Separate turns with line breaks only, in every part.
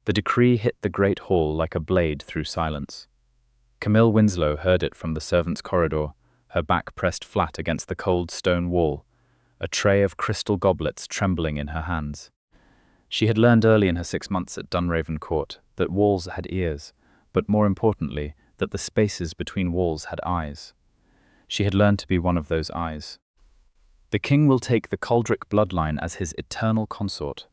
The decree hit the great hall like a blade through silence. Camille Winslow heard it from the servants' corridor, her back pressed flat against the cold stone wall, a tray of crystal goblets trembling in her hands. She had learned early in her 6 months at Dunraven Court that walls had ears, but more importantly, that the spaces between walls had eyes. She had learned to be one of those eyes. "The king will take the Coldric bloodline as his eternal consort,"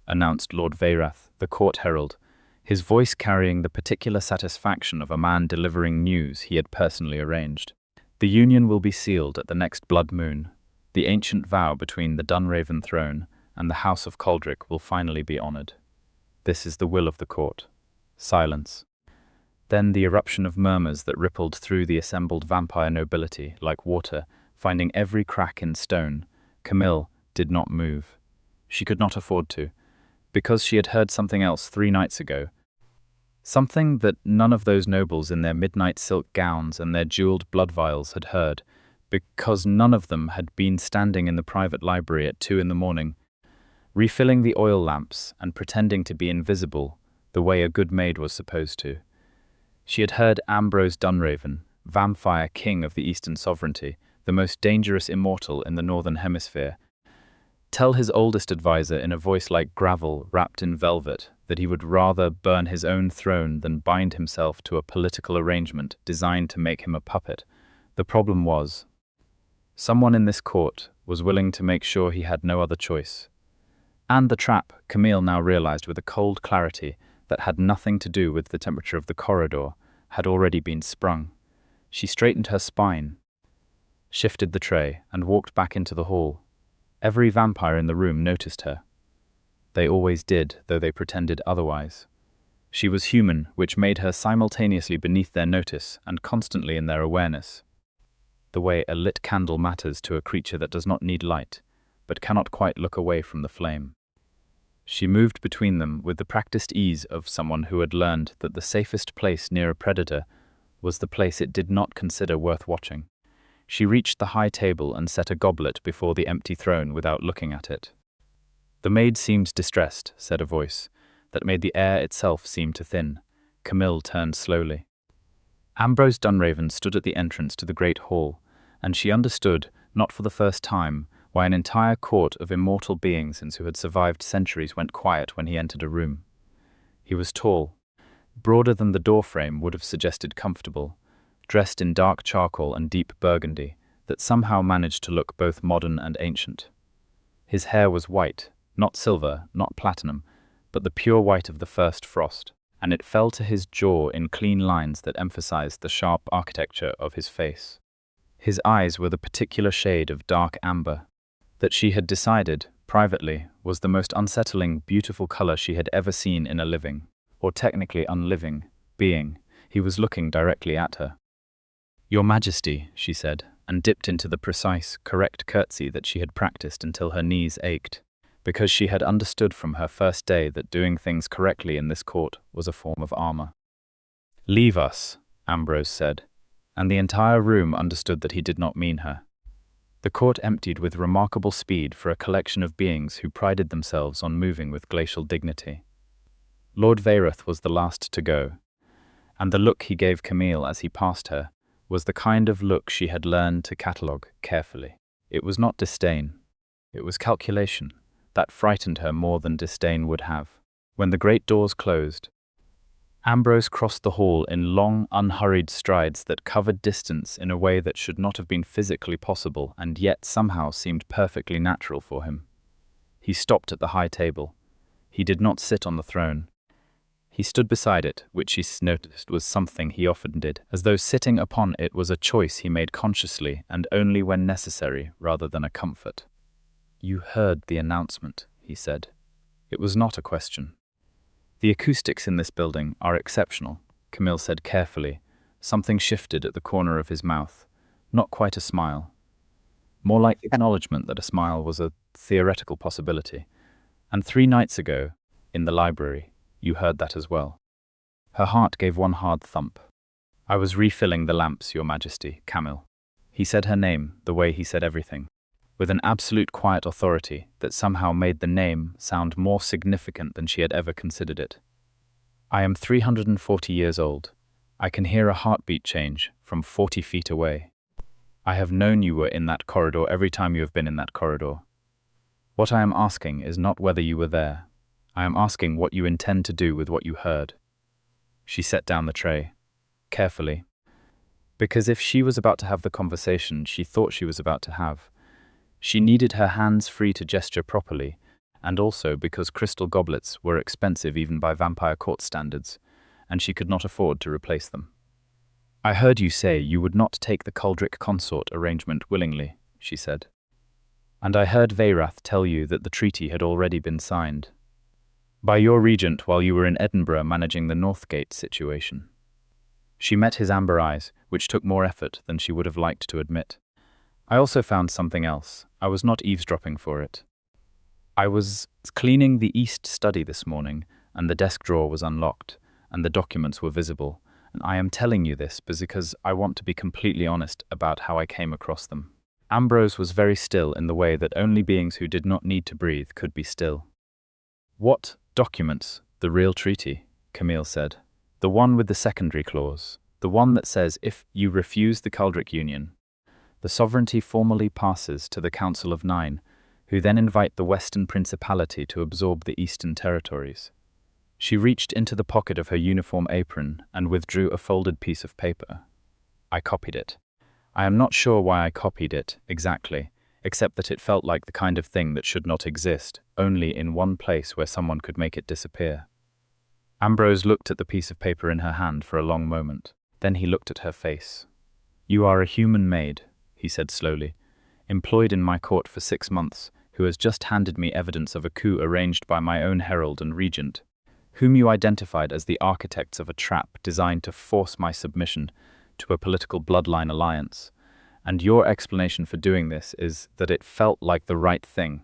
announced Lord Vairath, the court herald, his voice carrying the particular satisfaction of a man delivering news he had personally arranged. "The union will be sealed at the next blood moon. The ancient vow between the Dunraven throne and the House of Coldric will finally be honored. This is the will of the court." Silence. Then the eruption of murmurs that rippled through the assembled vampire nobility like water, finding every crack in stone. Camille did not move. She could not afford to, because she had heard something else 3 nights ago. Something that none of those nobles in their midnight silk gowns and their jeweled blood vials had heard, because none of them had been standing in the private library at 2 in the morning, refilling the oil lamps and pretending to be invisible the way a good maid was supposed to. She had heard Ambrose Dunraven, Vampire King of the Eastern Sovereignty, the most dangerous immortal in the Northern Hemisphere, tell his oldest advisor in a voice like gravel wrapped in velvet that he would rather burn his own throne than bind himself to a political arrangement designed to make him a puppet. The problem was, someone in this court was willing to make sure he had no other choice. And the trap, Camille now realized with a cold clarity that had nothing to do with the temperature of the corridor, had already been sprung. She straightened her spine, shifted the tray, and walked back into the hall. Every vampire in the room noticed her. They always did, though they pretended otherwise. She was human, which made her simultaneously beneath their notice and constantly in their awareness. The way a lit candle matters to a creature that does not need light, but cannot quite look away from the flame. She moved between them with the practiced ease of someone who had learned that the safest place near a predator was the place it did not consider worth watching. She reached the high table and set a goblet before the empty throne without looking at it. "The maid seems distressed," said a voice that made the air itself seem to thin. Camille turned slowly. Ambrose Dunraven stood at the entrance to the great hall, and she understood, not for the first time, why an entire court of immortal beings who had survived centuries went quiet when he entered a room. He was tall, broader than the doorframe would have suggested comfortable, dressed in dark charcoal and deep burgundy that somehow managed to look both modern and ancient. His hair was white, not silver, not platinum, but the pure white of the first frost, and it fell to his jaw in clean lines that emphasized the sharp architecture of his face. His eyes were the particular shade of dark amber that she had decided, privately, was the most unsettling, beautiful color she had ever seen in a living, or technically unliving, being. He was looking directly at her. "Your Majesty," she said, and dipped into the precise, correct curtsy that she had practiced until her knees ached, because she had understood from her first day that doing things correctly in this court was a form of armor. "Leave us," Ambrose said, and the entire room understood that he did not mean her. The court emptied with remarkable speed for a collection of beings who prided themselves on moving with glacial dignity. Lord Vairath was the last to go, and the look he gave Camille as he passed her was the kind of look she had learned to catalogue carefully. It was not disdain. It was calculation that frightened her more than disdain would have. When the great doors closed, Ambrose crossed the hall in long, unhurried strides that covered distance in a way that should not have been physically possible and yet somehow seemed perfectly natural for him. He stopped at the high table. He did not sit on the throne. He stood beside it, which she noticed was something he often did, as though sitting upon it was a choice he made consciously and only when necessary, rather than a comfort. "You heard the announcement," he said. It was not a question. "The acoustics in this building are exceptional," Camille said carefully. Something shifted at the corner of his mouth. Not quite a smile. More like acknowledgement that a smile was a theoretical possibility. "And 3 nights ago, in the library, you heard that as well." Her heart gave one hard thump. "I was refilling the lamps, Your Majesty, Camille." He said her name the way he said everything, with an absolute quiet authority that somehow made the name sound more significant than she had ever considered it. I am 340 years old. I can hear a heartbeat change from 40 feet away. I have known you were in that corridor every time you have been in that corridor. What I am asking is not whether you were there. I am asking what you intend to do with what you heard. She set down the tray, carefully, because if she was about to have the conversation she thought she was about to have, she needed her hands free to gesture properly, and also because crystal goblets were expensive even by vampire court standards, and she could not afford to replace them. I heard you say you would not take the Culdric consort arrangement willingly, she said. And I heard Veyrath tell you that the treaty had already been signed by your regent while you were in Edinburgh managing the Northgate situation. She met his amber eyes, which took more effort than she would have liked to admit. I also found something else. I was not eavesdropping for it. I was cleaning the East study this morning, and the desk drawer was unlocked, and the documents were visible, and I am telling you this because I want to be completely honest about how I came across them. Ambrose was very still in the way that only beings who did not need to breathe could be still. What documents? The real treaty, Camille said. The one with the secondary clause. The one that says if you refuse the Culdric Union, the sovereignty formally passes to the Council of Nine, who then invite the Western Principality to absorb the Eastern territories. She reached into the pocket of her uniform apron and withdrew a folded piece of paper. I copied it. I am not sure why I copied it exactly, except that it felt like the kind of thing that should not exist, only in one place where someone could make it disappear. Ambrose looked at the piece of paper in her hand for a long moment. Then he looked at her face. You are a human maid, he said slowly, employed in my court for 6 months, who has just handed me evidence of a coup arranged by my own herald and regent, whom you identified as the architects of a trap designed to force my submission to a political bloodline alliance, and your explanation for doing this is that it felt like the right thing.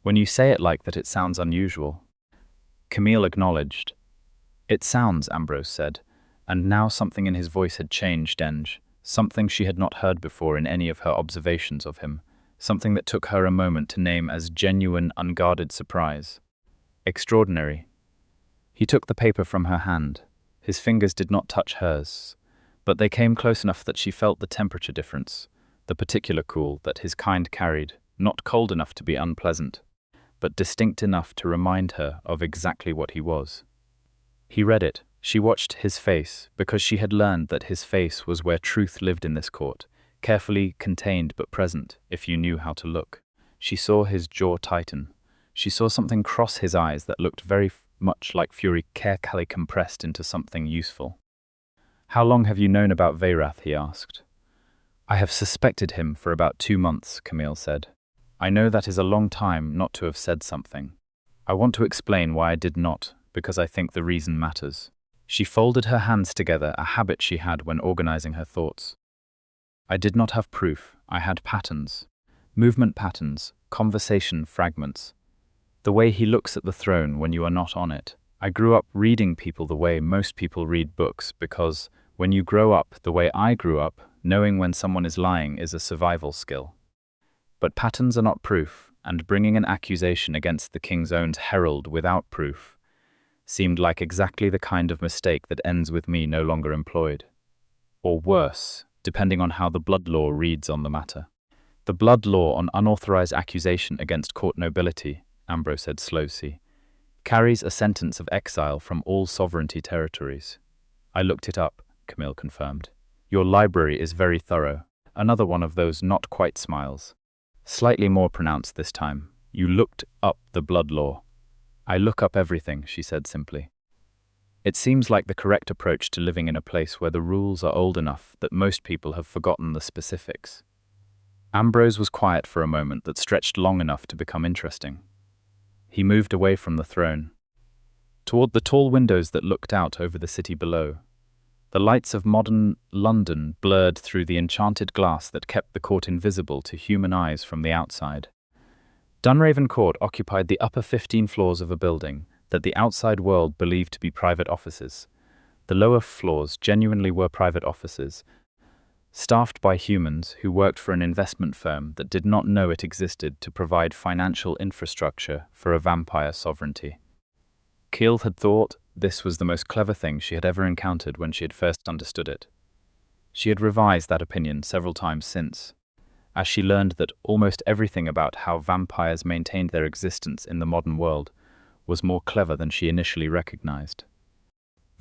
When you say it like that, it sounds unusual. Camille acknowledged. It sounds, Ambrose said, and now something in his voice had changed, something she had not heard before in any of her observations of him, something that took her a moment to name as genuine, unguarded surprise. Extraordinary. He took the paper from her hand. His fingers did not touch hers, but they came close enough that she felt the temperature difference, the particular cool that his kind carried, not cold enough to be unpleasant, but distinct enough to remind her of exactly what he was. He read it. She watched his face, because she had learned that his face was where truth lived in this court, carefully contained but present, if you knew how to look. She saw his jaw tighten. She saw something cross his eyes that looked very much like fury carefully compressed into something useful. How long have you known about Veyrath? He asked. I have suspected him for about 2 months, Camille said. I know that is a long time not to have said something. I want to explain why I did not, because I think the reason matters. She folded her hands together, a habit she had when organizing her thoughts. I did not have proof. I had patterns. Movement patterns, conversation fragments. The way he looks at the throne when you are not on it. I grew up reading people the way most people read books because, when you grow up the way I grew up, knowing when someone is lying is a survival skill. But patterns are not proof, and bringing an accusation against the king's own herald without proof seemed like exactly the kind of mistake that ends with me no longer employed. Or worse, depending on how the blood law reads on the matter. The blood law on unauthorized accusation against court nobility, Ambrose said slowly, carries a sentence of exile from all sovereignty territories. I looked it up, Camille confirmed. Your library is very thorough. Another one of those not quite smiles. Slightly more pronounced this time. You looked up the blood law. I look up everything, she said simply. It seems like the correct approach to living in a place where the rules are old enough that most people have forgotten the specifics. Ambrose was quiet for a moment that stretched long enough to become interesting. He moved away from the throne, toward the tall windows that looked out over the city below. The lights of modern London blurred through the enchanted glass that kept the court invisible to human eyes from the outside. Dunraven Court occupied the upper 15 floors of a building that the outside world believed to be private offices. The lower floors genuinely were private offices, staffed by humans who worked for an investment firm that did not know it existed to provide financial infrastructure for a vampire sovereignty. Camille had thought this was the most clever thing she had ever encountered when she had first understood it. She had revised that opinion several times since, as she learned that almost everything about how vampires maintained their existence in the modern world was more clever than she initially recognized.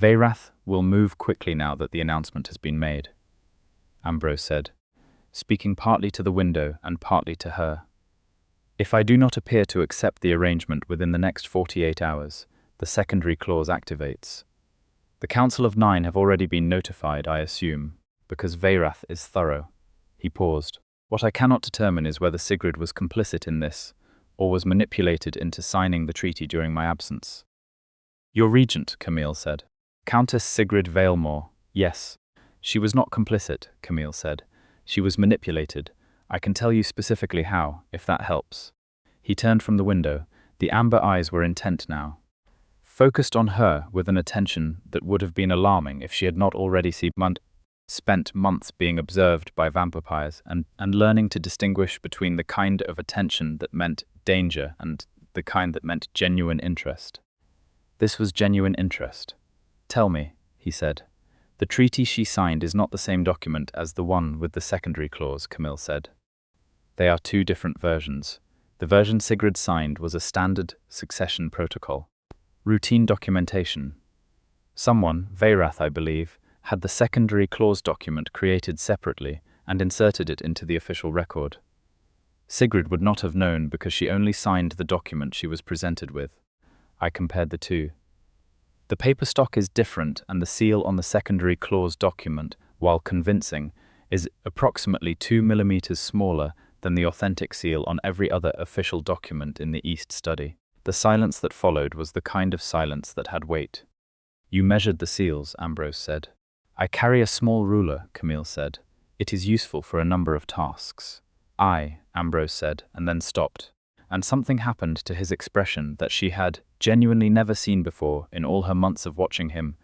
"Veyrath will move quickly now that the announcement has been made," Ambrose said, speaking partly to the window and partly to her. "If I do not appear to accept the arrangement within the next 48 hours, the secondary clause activates. The Council of Nine have already been notified, I assume, because Veyrath is thorough." He paused. "What I cannot determine is whether Sigrid was complicit in this, or was manipulated into signing the treaty during my absence." "Your regent," Camille said. "Countess Sigrid Valemore. Yes. She was not complicit," Camille said. "She was manipulated. I can tell you specifically how, if that helps." He turned from the window. The amber eyes were intent now, focused on her with an attention that would have been alarming if she had not already spent months being observed by vampires and learning to distinguish between the kind of attention that meant danger and the kind that meant genuine interest. This was genuine interest. "Tell me," he said. "The treaty she signed is not the same document as the one with the secondary clause," Camille said. "They are two different versions. The version Sigrid signed was a standard succession protocol. Routine documentation. Someone, Veyrath I believe, had the secondary clause document created separately and inserted it into the official record. Sigrid would not have known because she only signed the document she was presented with." I compared the two. "The paper stock is different, and the seal on the secondary clause document, while convincing, is approximately 2 millimeters smaller than the authentic seal on every other official document in the East study." The silence that followed was the kind of silence that had weight. "You measured the seals," Ambrose said. "I carry a small ruler," Camille said. "It is useful for a number of tasks." Ambrose said, and then stopped. And something happened to his expression that she had genuinely never seen before in all her months of watching him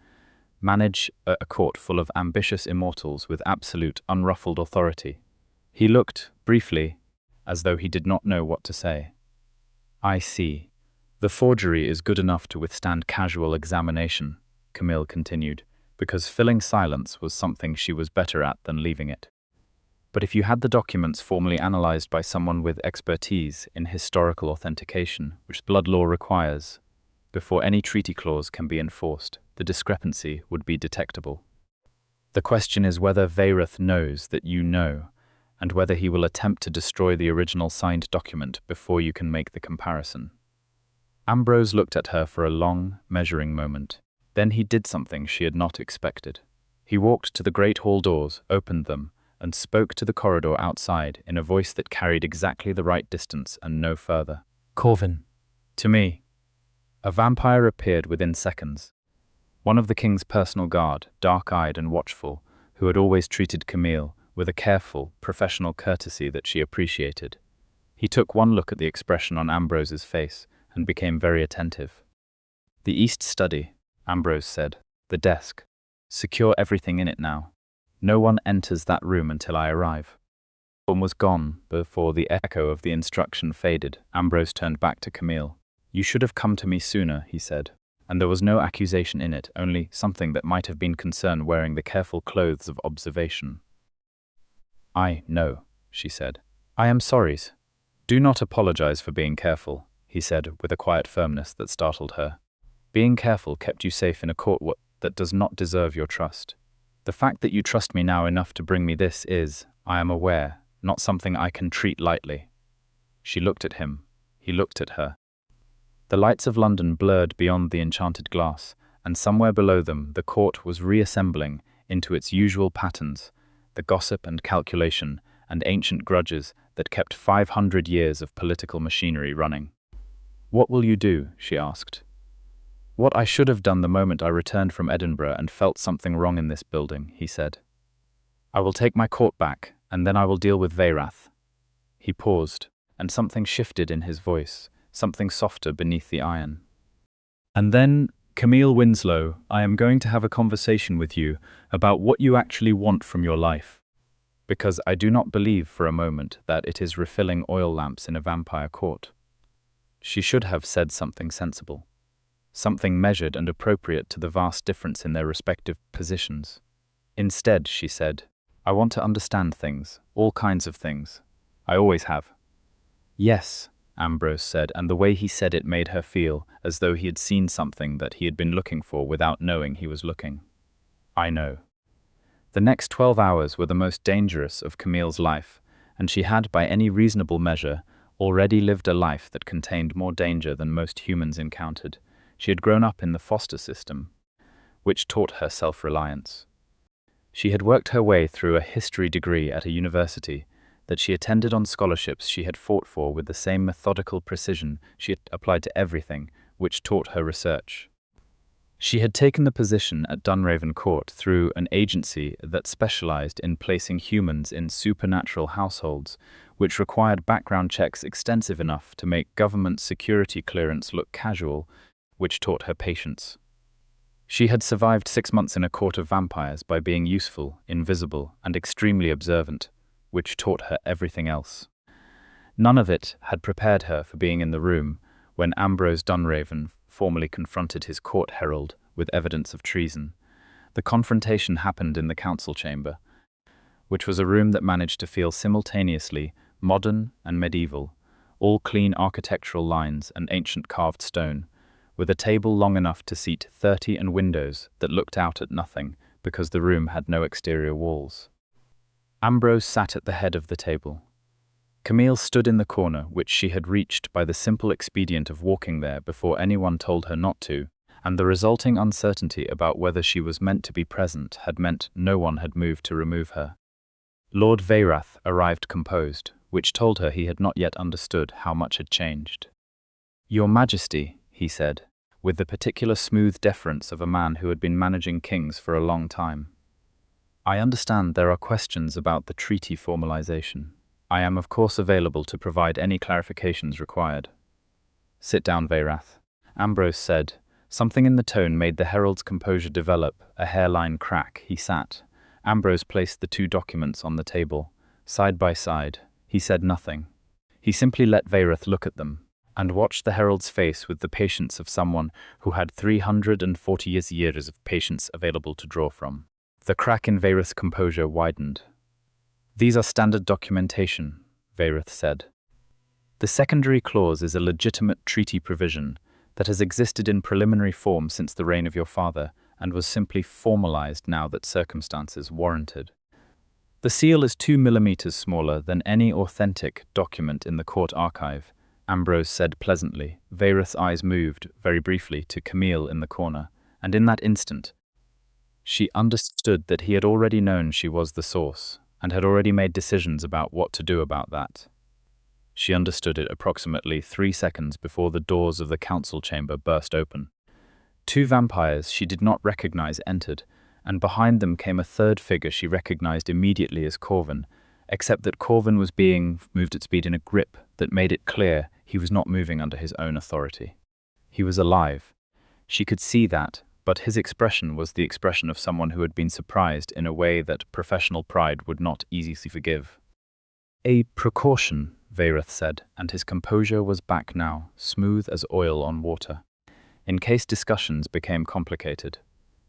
manage a court full of ambitious immortals with absolute, unruffled authority. He looked, briefly, as though he did not know what to say. "I see. The forgery is good enough to withstand casual examination," Camille continued, because filling silence was something she was better at than leaving it. "But if you had the documents formally analyzed by someone with expertise in historical authentication, which blood law requires, before any treaty clause can be enforced, the discrepancy would be detectable. The question is whether Veyrath knows that you know, and whether he will attempt to destroy the original signed document before you can make the comparison." Ambrose looked at her for a long, measuring moment. Then he did something she had not expected. He walked to the great hall doors, opened them, and spoke to the corridor outside in a voice that carried exactly the right distance and no further. "Corvin." "To me." A vampire appeared within seconds. One of the king's personal guard, dark-eyed and watchful, who had always treated Camille with a careful, professional courtesy that she appreciated. He took one look at the expression on Ambrose's face and became very attentive. "The East study," Ambrose said. "The desk. Secure everything in it now. No one enters that room until I arrive." One was gone before the echo of the instruction faded. Ambrose turned back to Camille. "You should have come to me sooner," he said, and there was no accusation in it, only something that might have been concern wearing the careful clothes of observation. "I know," she said. "I am sorry. Do not apologize for being careful," he said with a quiet firmness that startled her. "Being careful kept you safe in a court that does not deserve your trust. The fact that you trust me now enough to bring me this is, I am aware, not something I can treat lightly." She looked at him. He looked at her. The lights of London blurred beyond the enchanted glass, and somewhere below them the court was reassembling into its usual patterns, the gossip and calculation and ancient grudges that kept 500 years of political machinery running. "What will you do?" she asked. "What I should have done the moment I returned from Edinburgh and felt something wrong in this building," he said. "I will take my court back, and then I will deal with Veyrath." He paused, and something shifted in his voice, something softer beneath the iron. "And then, Camille Winslow, I am going to have a conversation with you about what you actually want from your life, because I do not believe for a moment that it is refilling oil lamps in a vampire court." She should have said something sensible. something measured and appropriate to the vast difference in their respective positions. Instead, she said, "I want to understand things, all kinds of things. I always have." "Yes," Ambrose said, and the way he said it made her feel as though he had seen something that he had been looking for without knowing he was looking. "I know." The next 12 hours were the most dangerous of Camille's life, and she had, by any reasonable measure, already lived a life that contained more danger than most humans encountered. She had grown up in the foster system, which taught her self-reliance. She had worked her way through a history degree at a university that she attended on scholarships she had fought for with the same methodical precision she had applied to everything, which taught her research. She had taken the position at Dunraven Court through an agency that specialized in placing humans in supernatural households, which required background checks extensive enough to make government security clearance look casual, which taught her patience. She had survived 6 months in a court of vampires by being useful, invisible, and extremely observant, which taught her everything else. None of it had prepared her for being in the room when Ambrose Dunraven formally confronted his court herald with evidence of treason. The confrontation happened in the council chamber, which was a room that managed to feel simultaneously modern and medieval, all clean architectural lines and ancient carved stone, with a table long enough to seat 30 and windows that looked out at nothing because the room had no exterior walls. Ambrose sat at the head of the table. Camille stood in the corner, which she had reached by the simple expedient of walking there before anyone told her not to, and the resulting uncertainty about whether she was meant to be present had meant no one had moved to remove her. Lord Vairath arrived composed, which told her he had not yet understood how much had changed. "Your Majesty," he said, with the particular smooth deference of a man who had been managing kings for a long time. "I understand there are questions about the treaty formalization. I am of course available to provide any clarifications required." "Sit down, Vairath," Ambrose said. Something in the tone made the herald's composure develop, a hairline crack. He sat. Ambrose placed the 2 documents on the table, side by side. He said nothing. He simply let Vairath look at them, and watched the herald's face with the patience of someone who had 340 years of patience available to draw from. The crack in Vairath's composure widened. "These are standard documentation," Vairath said. "The secondary clause is a legitimate treaty provision that has existed in preliminary form since the reign of your father and was simply formalized now that circumstances warranted. The seal is 2 millimeters smaller than any authentic document in the court archive," Ambrose said pleasantly. Vairath's eyes moved, very briefly, to Camille in the corner, and in that instant, she understood that he had already known she was the source, and had already made decisions about what to do about that. She understood it approximately 3 seconds before the doors of the council chamber burst open. 2 vampires she did not recognize entered, and behind them came a third figure she recognized immediately as Corvin, except that Corvin was being moved at speed in a grip that made it clear he was not moving under his own authority. He was alive. She could see that, but his expression was the expression of someone who had been surprised in a way that professional pride would not easily forgive. "A precaution," Vairath said, and his composure was back now, smooth as oil on water, in case discussions became complicated.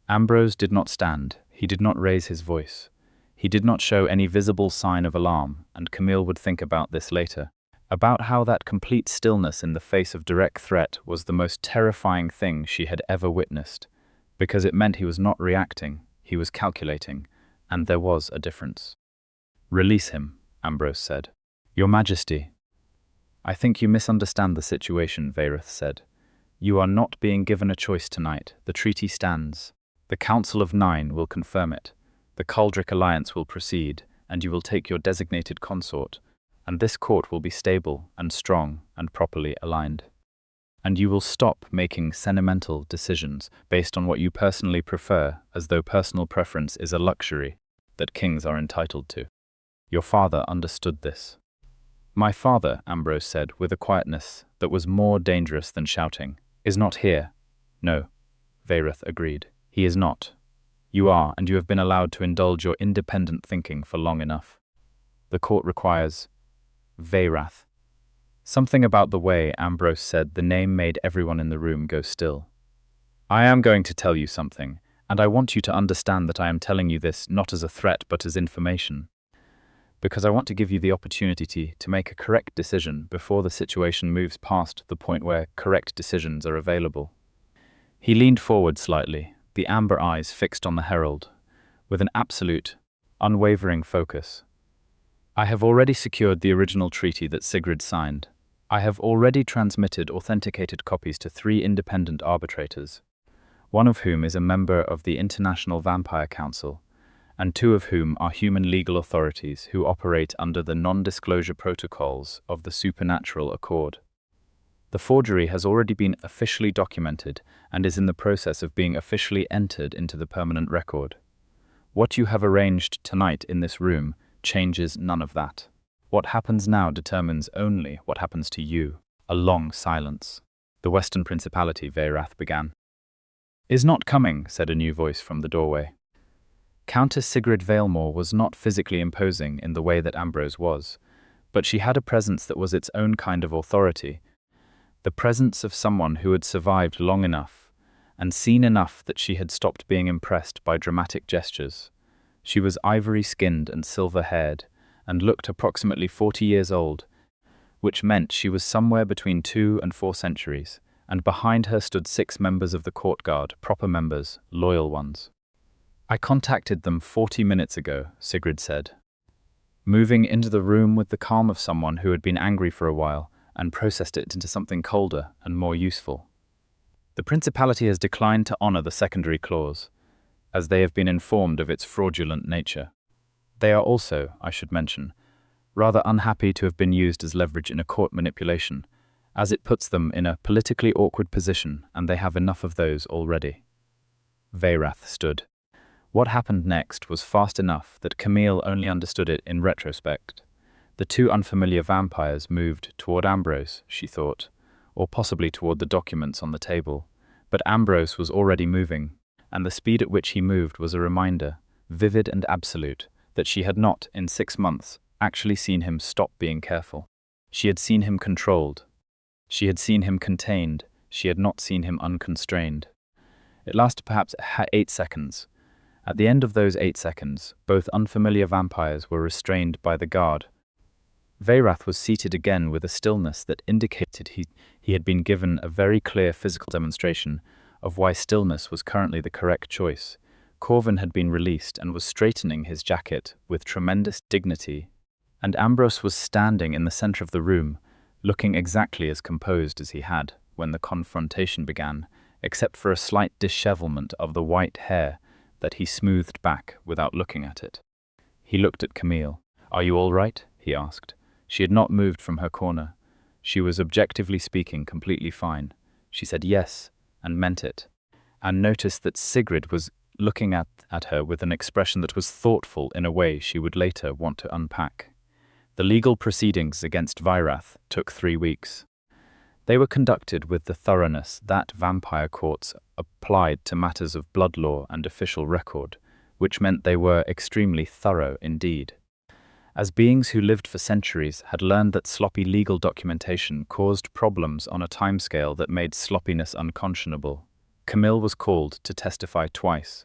Ambrose did not stand. He did not raise his voice. He did not show any visible sign of alarm, and Camille would think about this later, about how that complete stillness in the face of direct threat was the most terrifying thing she had ever witnessed, because it meant he was not reacting, he was calculating, and there was a difference. "Release him," Ambrose said. "Your Majesty." "I think you misunderstand the situation," Vairath said. "You are not being given a choice tonight. The treaty stands. The Council of 9 will confirm it. The Caldric Alliance will proceed, and you will take your designated consort, and this court will be stable and strong and properly aligned. And you will stop making sentimental decisions based on what you personally prefer, as though personal preference is a luxury that kings are entitled to. Your father understood this." "My father," Ambrose said, with a quietness that was more dangerous than shouting, "is not here." "No," Vairath agreed. "He is not. You are, and you have been allowed to indulge your independent thinking for long enough. The court requires Vairath." Something about the way Ambrose said the name made everyone in the room go still. I am going to tell you something, and I want you to understand that I am telling you this not as a threat but as information, because I want to give you the opportunity to make a correct decision before the situation moves past the point where correct decisions are available. He leaned forward slightly, the amber eyes fixed on the herald, with an absolute, unwavering focus. I have already secured the original treaty that Sigrid signed. I have already transmitted authenticated copies to 3 independent arbitrators, one of whom is a member of the International Vampire Council, and 2 of whom are human legal authorities who operate under the non-disclosure protocols of the Supernatural Accord. The forgery has already been officially documented and is in the process of being officially entered into the permanent record. What you have arranged tonight in this room changes none of that. What happens now determines only what happens to you. A long silence. The Western Principality, Veyrath began. Is not coming, said a new voice from the doorway. Countess Sigrid Valemore was not physically imposing in the way that Ambrose was, but she had a presence that was its own kind of authority, the presence of someone who had survived long enough and seen enough that she had stopped being impressed by dramatic gestures. She was ivory-skinned and silver-haired, and looked approximately 40 years old, which meant she was somewhere between 2 and 4 centuries, and behind her stood 6 members of the court guard, proper members, loyal ones. I contacted them 40 minutes ago, Sigrid said, moving into the room with the calm of someone who had been angry for a while and processed it into something colder and more useful. The Principality has declined to honor the secondary clause, as they have been informed of its fraudulent nature. They are also, I should mention, rather unhappy to have been used as leverage in a court manipulation, as it puts them in a politically awkward position, and they have enough of those already. Veyrath stood. What happened next was fast enough that Camille only understood it in retrospect. The 2 unfamiliar vampires moved toward Ambrose, she thought, or possibly toward the documents on the table, but Ambrose was already moving, and the speed at which he moved was a reminder, vivid and absolute, that she had not, in 6 months, actually seen him stop being careful. She had seen him controlled. She had seen him contained. She had not seen him unconstrained. It lasted perhaps 8 seconds. At the end of those 8 seconds, both unfamiliar vampires were restrained by the guard. Veyrath was seated again with a stillness that indicated he had been given a very clear physical demonstration of why stillness was currently the correct choice. Corvin had been released and was straightening his jacket with tremendous dignity, and Ambrose was standing in the center of the room, looking exactly as composed as he had when the confrontation began, except for a slight dishevelment of the white hair that he smoothed back without looking at it. He looked at Camille. "Are you all right?" he asked. She had not moved from her corner. She was objectively speaking completely fine. She said yes, and meant it, and noticed that Sigrid was looking at her with an expression that was thoughtful in a way she would later want to unpack. The legal proceedings against Veyrath took 3 weeks. They were conducted with the thoroughness that vampire courts applied to matters of blood law and official record, which meant they were extremely thorough indeed. As beings who lived for centuries had learned that sloppy legal documentation caused problems on a timescale that made sloppiness unconscionable, Camille was called to testify twice.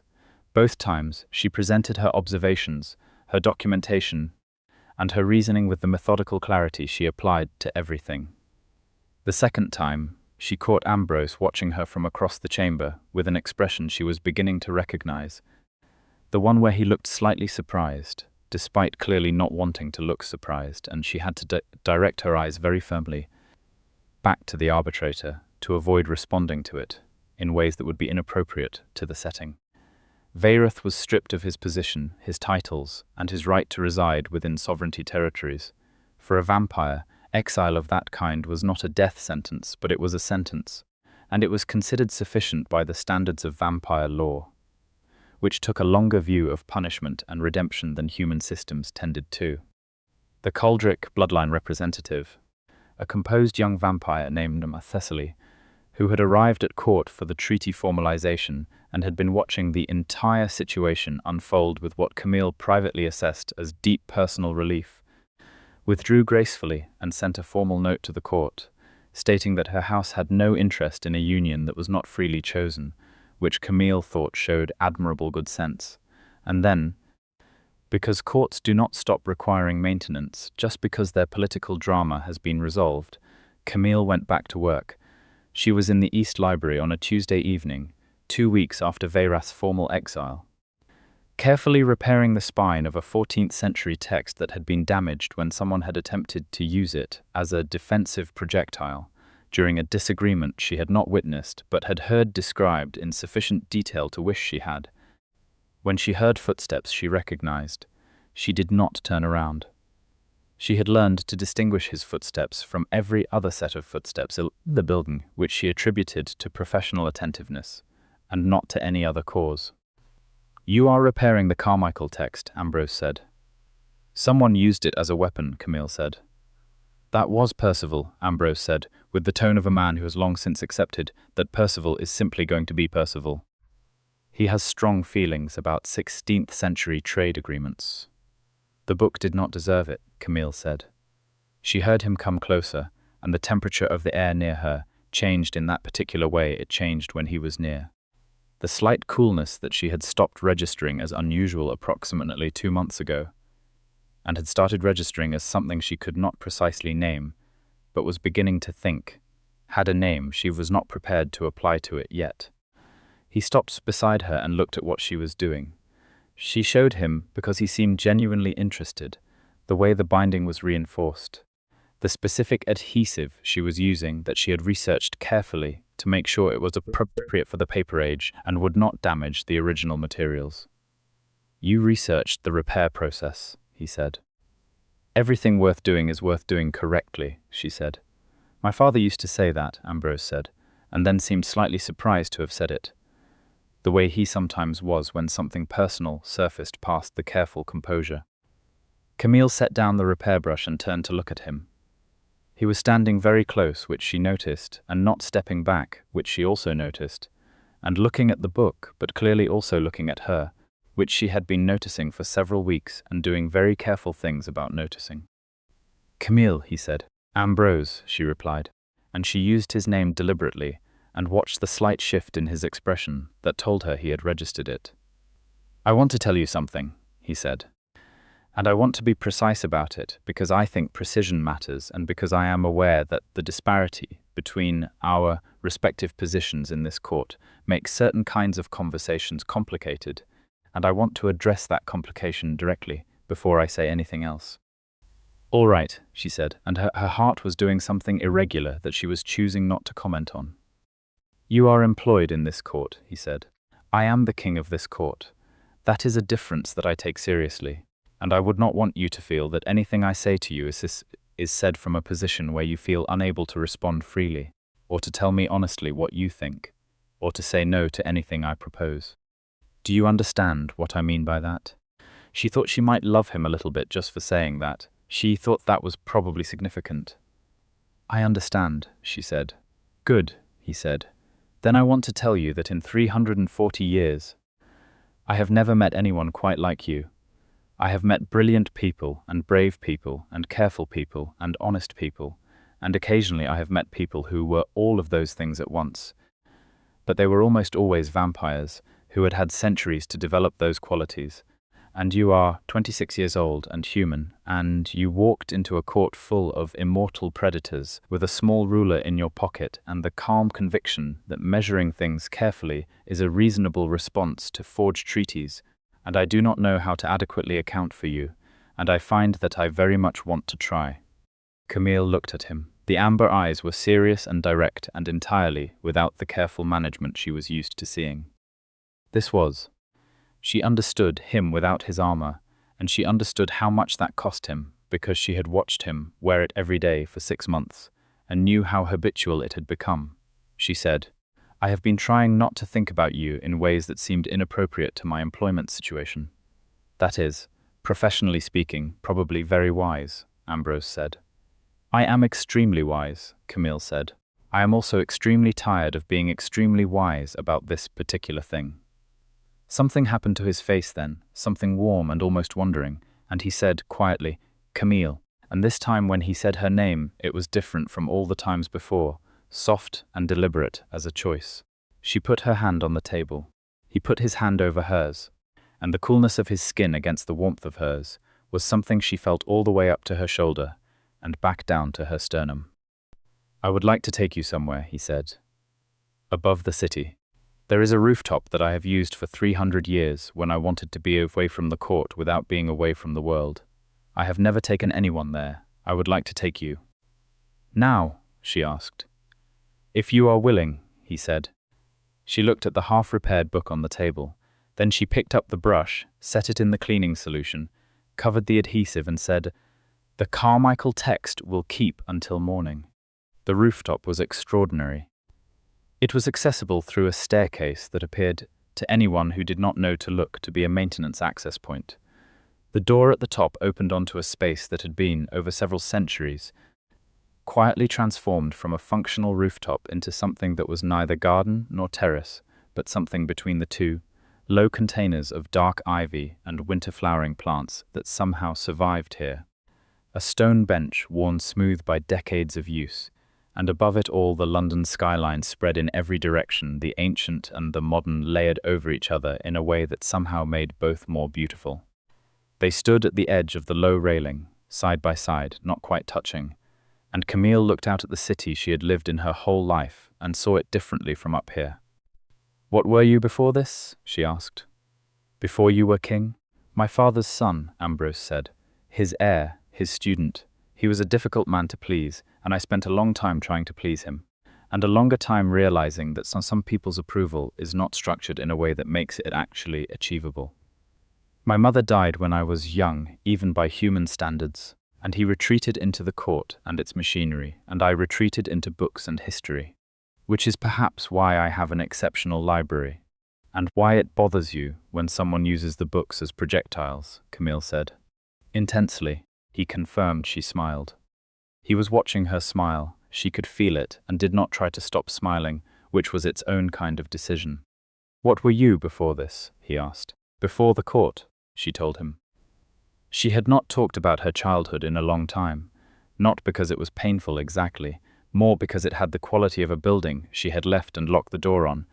Both times she presented her observations, her documentation, and her reasoning with the methodical clarity she applied to everything. The second time, she caught Ambrose watching her from across the chamber with an expression she was beginning to recognize, the one where he looked slightly surprised, despite clearly not wanting to look surprised, and she had to direct her eyes very firmly back to the arbitrator to avoid responding to it in ways that would be inappropriate to the setting. Veyrath was stripped of his position, his titles, and his right to reside within sovereignty territories. For a vampire, exile of that kind was not a death sentence, but it was a sentence, and it was considered sufficient by the standards of vampire law, which took a longer view of punishment and redemption than human systems tended to. The Coldric bloodline representative, a composed young vampire named Thessaly, who had arrived at court for the treaty formalization and had been watching the entire situation unfold with what Camille privately assessed as deep personal relief, withdrew gracefully and sent a formal note to the court, stating that her house had no interest in a union that was not freely chosen, which Camille thought showed admirable good sense. And then, because courts do not stop requiring maintenance just because their political drama has been resolved, Camille went back to work. She was in the East Library on a Tuesday evening, 2 weeks after Veyrath's formal exile, carefully repairing the spine of a 14th century text that had been damaged when someone had attempted to use it as a defensive projectile during a disagreement she had not witnessed but had heard described in sufficient detail to wish she had. When she heard footsteps she recognized, she did not turn around. She had learned to distinguish his footsteps from every other set of footsteps in the building, which she attributed to professional attentiveness, and not to any other cause. "You are repairing the Carmichael text," Ambrose said. "Someone used it as a weapon," Camille said. "That was Percival," Ambrose said, with the tone of a man who has long since accepted that Percival is simply going to be Percival. "He has strong feelings about 16th century trade agreements." "The book did not deserve it," Camille said. She heard him come closer, and the temperature of the air near her changed in that particular way it changed when he was near. The slight coolness that she had stopped registering as unusual approximately 2 months ago, and had started registering as something she could not precisely name, but was beginning to think, had a name she was not prepared to apply to it yet. He stopped beside her and looked at what she was doing. She showed him because he seemed genuinely interested, the way the binding was reinforced, the specific adhesive she was using that she had researched carefully to make sure it was appropriate for the paper age and would not damage the original materials. "You researched the repair process," he said. "Everything worth doing is worth doing correctly," she said. "My father used to say that," Ambrose said, and then seemed slightly surprised to have said it, the way he sometimes was when something personal surfaced past the careful composure. Camille set down the repair brush and turned to look at him. He was standing very close, which she noticed, and not stepping back, which she also noticed, and looking at the book, but clearly also looking at her, which she had been noticing for several weeks and doing very careful things about noticing. "Camille," he said. "Ambrose," she replied, and she used his name deliberately and watched the slight shift in his expression that told her he had registered it. "I want to tell you something," he said. "And I want to be precise about it because I think precision matters and because I am aware that the disparity between our respective positions in this court makes certain kinds of conversations complicated, and I want to address that complication directly before I say anything else." "All right," she said, and her heart was doing something irregular that she was choosing not to comment on. "You are employed in this court," he said. "I am the king of this court. That is a difference that I take seriously. And I would not want you to feel that anything I say to you is said from a position where you feel unable to respond freely, or to tell me honestly what you think, or to say no to anything I propose. Do you understand what I mean by that?" She thought she might love him a little bit just for saying that. She thought that was probably significant. "I understand," she said. "Good," he said. "Then I want to tell you that in 340 years, I have never met anyone quite like you. I have met brilliant people, and brave people, and careful people, and honest people, and occasionally I have met people who were all of those things at once. But they were almost always vampires, who had had centuries to develop those qualities. And you are 26 years old and human, and you walked into a court full of immortal predators with a small ruler in your pocket and the calm conviction that measuring things carefully is a reasonable response to forged treaties, and I do not know how to adequately account for you, and I find that I very much want to try." Camille looked at him. The amber eyes were serious and direct and entirely without the careful management she was used to seeing. She understood him without his armor, and she understood how much that cost him because she had watched him wear it every day for 6 months and knew how habitual it had become. She said, "I have been trying not to think about you in ways that seemed inappropriate to my employment situation." "That is, professionally speaking, probably very wise," Ambrose said. "I am extremely wise," Camille said. "I am also extremely tired of being extremely wise about this particular thing." Something happened to his face then, something warm and almost wondering, and he said quietly, "Camille," and this time when he said her name, it was different from all the times before, soft and deliberate as a choice. She put her hand on the table. He put his hand over hers, and the coolness of his skin against the warmth of hers was something she felt all the way up to her shoulder and back down to her sternum. "I would like to take you somewhere," he said. "Above the city. There is a rooftop that I have used for 300 years when I wanted to be away from the court without being away from the world. I have never taken anyone there. I would like to take you." "Now?" she asked. "If you are willing," he said. She looked at the half-repaired book on the table. Then she picked up the brush, set it in the cleaning solution, covered the adhesive and said, "The Carmichael text will keep until morning." The rooftop was extraordinary. It was accessible through a staircase that appeared to anyone who did not know to look to be a maintenance access point. The door at the top opened onto a space that had been, over several centuries, quietly transformed from a functional rooftop into something that was neither garden nor terrace, but something between the two, low containers of dark ivy and winter-flowering plants that somehow survived here. A stone bench worn smooth by decades of use, and above it all the London skyline spread in every direction, the ancient and the modern layered over each other in a way that somehow made both more beautiful. They stood at the edge of the low railing, side by side, not quite touching, and Camille looked out at the city she had lived in her whole life and saw it differently from up here. "What were you before this?" she asked. "Before you were king?" "My father's son," Ambrose said. "His heir, his student. He was a difficult man to please, and I spent a long time trying to please him, and a longer time realizing that some people's approval is not structured in a way that makes it actually achievable. My mother died when I was young, even by human standards, and he retreated into the court and its machinery, and I retreated into books and history, which is perhaps why I have an exceptional library, and why it bothers you when someone uses the books as projectiles," Camille said. Intensely, he confirmed. She smiled. He was watching her smile. She could feel it and did not try to stop smiling, which was its own kind of decision. "What were you before this?" he asked. "Before the court," she told him. She had not talked about her childhood in a long time, not because it was painful exactly, more because it had the quality of a building she had left and locked the door on,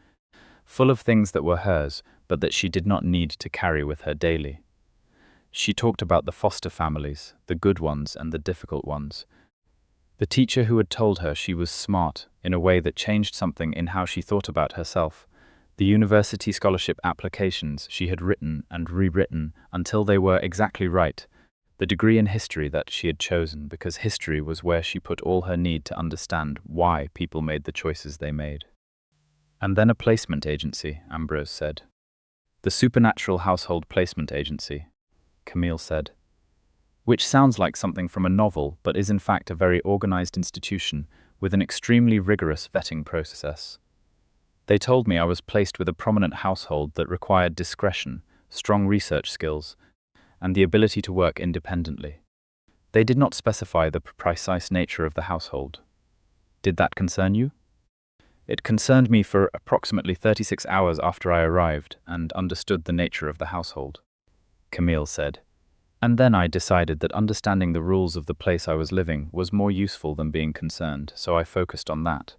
full of things that were hers, but that she did not need to carry with her daily. She talked about the foster families, the good ones and the difficult ones. The teacher who had told her she was smart in a way that changed something in how she thought about herself. The university scholarship applications she had written and rewritten until they were exactly right. The degree in history that she had chosen because history was where she put all her need to understand why people made the choices they made. "And then a placement agency," Ambrose said. "The Supernatural Household Placement Agency," Camille said. "Which sounds like something from a novel, but is in fact a very organized institution with an extremely rigorous vetting process. They told me I was placed with a prominent household that required discretion, strong research skills, and the ability to work independently. They did not specify the precise nature of the household. Did that concern you?" "It concerned me for approximately 36 hours after I arrived and understood the nature of the household," Camille said. "And then I decided that understanding the rules of the place I was living was more useful than being concerned, so I focused on that."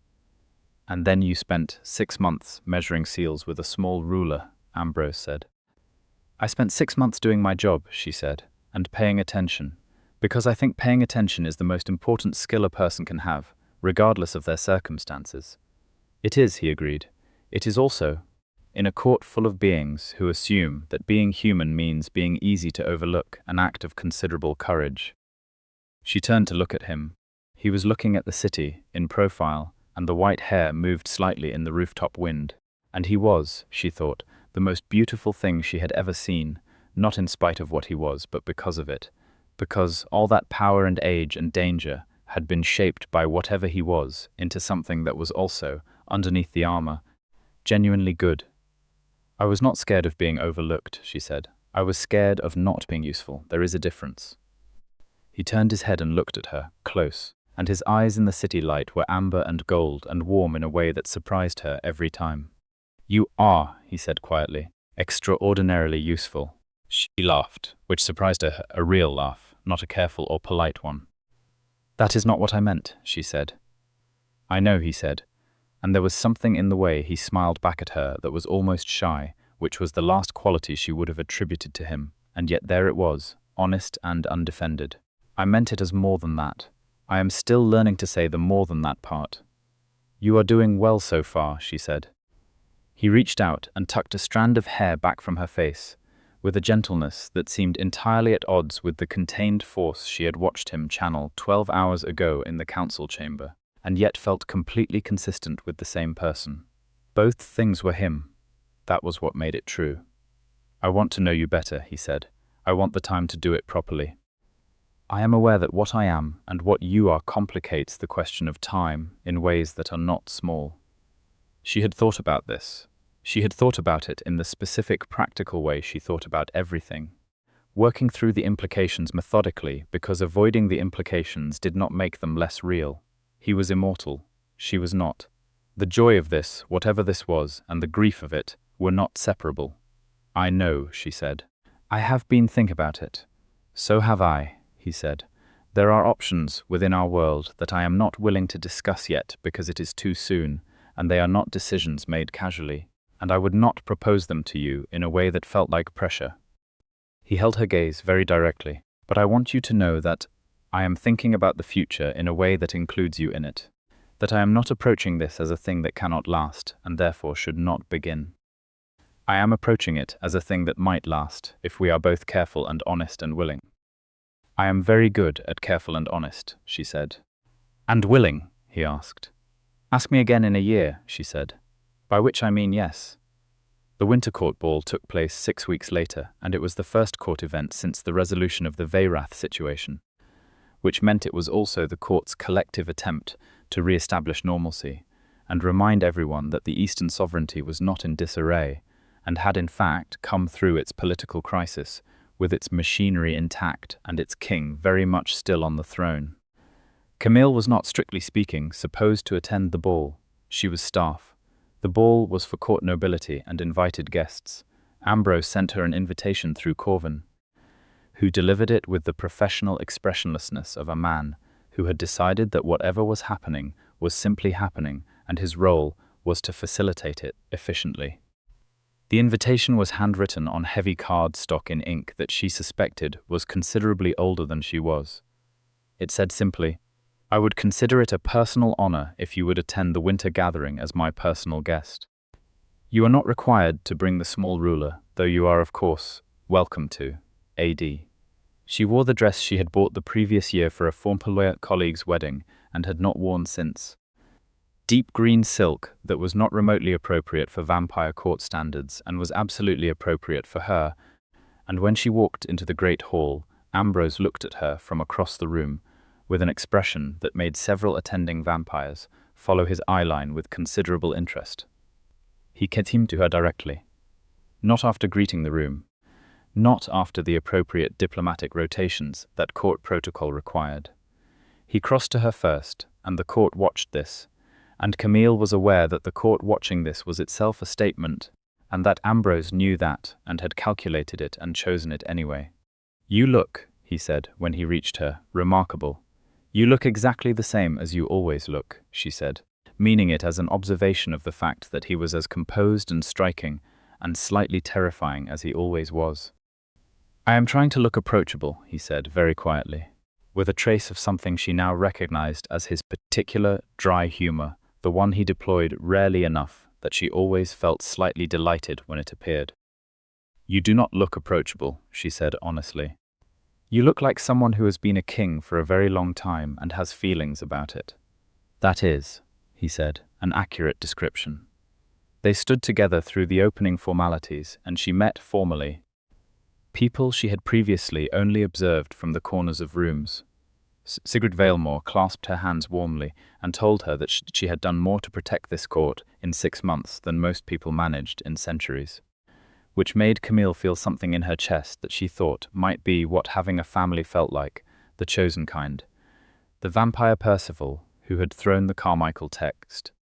"And then you spent 6 months measuring seals with a small ruler," Ambrose said. "I spent 6 months doing my job," she said, "and paying attention, because I think paying attention is the most important skill a person can have, regardless of their circumstances." "It is," he agreed. "It is also, in a court full of beings who assume that being human means being easy to overlook, an act of considerable courage." She turned to look at him. He was looking at the city, in profile, and the white hair moved slightly in the rooftop wind. And he was, she thought, the most beautiful thing she had ever seen, not in spite of what he was, but because of it. Because all that power and age and danger had been shaped by whatever he was into something that was also, underneath the armor, genuinely good. "I was not scared of being overlooked," she said. "I was scared of not being useful. There is a difference." He turned his head and looked at her, close, and his eyes in the city light were amber and gold and warm in a way that surprised her every time. "You are," he said quietly, "extraordinarily useful." She laughed, which surprised her, a real laugh, not a careful or polite one. "That is not what I meant," she said. "I know," he said. And there was something in the way he smiled back at her that was almost shy, which was the last quality she would have attributed to him, and yet there it was, honest and undefended. I meant it as more than that. I am still learning to say the more than that part. You are doing well so far, she said. He reached out and tucked a strand of hair back from her face, with a gentleness that seemed entirely at odds with the contained force she had watched him channel 12 hours ago in the council chamber, and yet felt completely consistent with the same person. Both things were him. That was what made it true. I want to know you better, he said. I want the time to do it properly. I am aware that what I am and what you are complicates the question of time in ways that are not small. She had thought about this. She had thought about it in the specific practical way she thought about everything, working through the implications methodically because avoiding the implications did not make them less real. He was immortal. She was not. The joy of this, whatever this was, and the grief of it, were not separable. I know, she said. I have been thinking about it. So have I, he said. There are options within our world that I am not willing to discuss yet because it is too soon, and they are not decisions made casually, and I would not propose them to you in a way that felt like pressure. He held her gaze very directly. But I want you to know that I am thinking about the future in a way that includes you in it, that I am not approaching this as a thing that cannot last and therefore should not begin. I am approaching it as a thing that might last if we are both careful and honest and willing. I am very good at careful and honest, she said. And willing, he asked. Ask me again in a year, she said. By which I mean yes. The Winter Court Ball took place 6 weeks later, and it was the first court event since the resolution of the Veyrath situation, which meant it was also the court's collective attempt to re-establish normalcy and remind everyone that the Eastern sovereignty was not in disarray and had in fact come through its political crisis with its machinery intact and its king very much still on the throne. Camille was not, strictly speaking, supposed to attend the ball. She was staff. The ball was for court nobility and invited guests. Ambrose sent her an invitation through Corvin, who delivered it with the professional expressionlessness of a man who had decided that whatever was happening was simply happening and his role was to facilitate it efficiently. The invitation was handwritten on heavy cardstock in ink that she suspected was considerably older than she was. It said simply, I would consider it a personal honor if you would attend the winter gathering as my personal guest. You are not required to bring the small ruler, though you are, of course, welcome to. A.D. She wore the dress she had bought the previous year for a former colleague's wedding and had not worn since. Deep green silk that was not remotely appropriate for vampire court standards and was absolutely appropriate for her, and when she walked into the great hall, Ambrose looked at her from across the room with an expression that made several attending vampires follow his eyeline with considerable interest. He came to her directly, not after greeting the room, not after the appropriate diplomatic rotations that court protocol required. He crossed to her first, and the court watched this, and Camille was aware that the court watching this was itself a statement, and that Ambrose knew that and had calculated it and chosen it anyway. You look, he said when he reached her, remarkable. You look exactly the same as you always look, she said, meaning it as an observation of the fact that he was as composed and striking and slightly terrifying as he always was. I am trying to look approachable, he said very quietly, with a trace of something she now recognized as his particular dry humor, the one he deployed rarely enough that she always felt slightly delighted when it appeared. You do not look approachable, she said honestly. You look like someone who has been a king for a very long time and has feelings about it. That is, he said, an accurate description. They stood together through the opening formalities, and she met formally people she had previously only observed from the corners of rooms. Sigrid Valemore clasped her hands warmly and told her that she had done more to protect this court in 6 months than most people managed in centuries, which made Camille feel something in her chest that she thought might be what having a family felt like, the chosen kind. The vampire Percival, who had thrown the Carmichael text,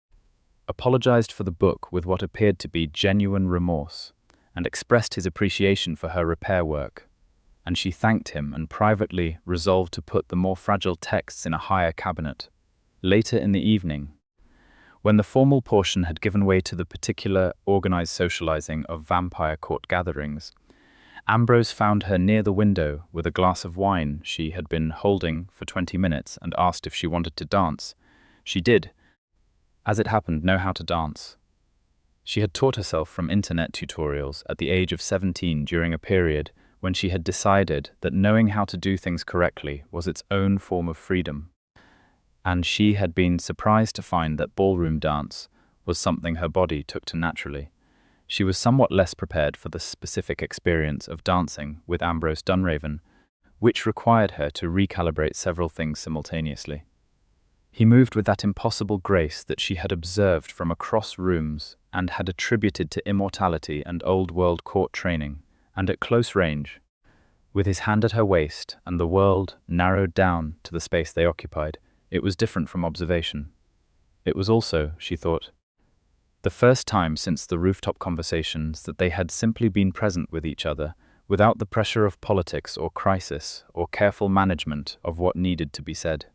apologized for the book with what appeared to be genuine remorse, and expressed his appreciation for her repair work, and she thanked him and privately resolved to put the more fragile texts in a higher cabinet. Later in the evening, When the formal portion had given way to the particular organized socializing of vampire court gatherings, Ambrose found her near the window with a glass of wine she had been holding for 20 minutes and asked if she wanted to dance. She did, as it happened, know how to dance. She had taught herself from internet tutorials at the age of 17 during a period when she had decided that knowing how to do things correctly was its own form of freedom. And she had been surprised to find that ballroom dance was something her body took to naturally. She was somewhat less prepared for the specific experience of dancing with Ambrose Dunraven, which required her to recalibrate several things simultaneously. He moved with that impossible grace that she had observed from across rooms and had attributed to immortality and old-world court training, and at close range, with his hand at her waist and the world narrowed down to the space they occupied, it was different from observation. It was also, she thought, the first time since the rooftop conversations that they had simply been present with each other, without the pressure of politics or crisis or careful management of what needed to be said.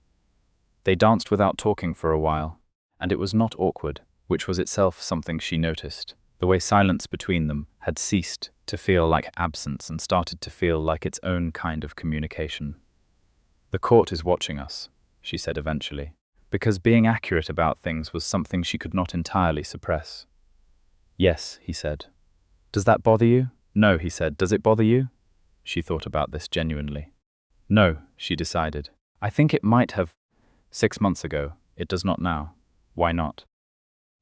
They danced without talking for a while, and it was not awkward, which was itself something she noticed. The way silence between them had ceased to feel like absence and started to feel like its own kind of communication. "The court is watching us," she said eventually, because being accurate about things was something she could not entirely suppress. "Yes," he said. "Does that bother you?" "No," he said. "Does it bother you?" She thought about this genuinely. "No," she decided. "I think it might have 6 months ago. It does not now." "Why not?"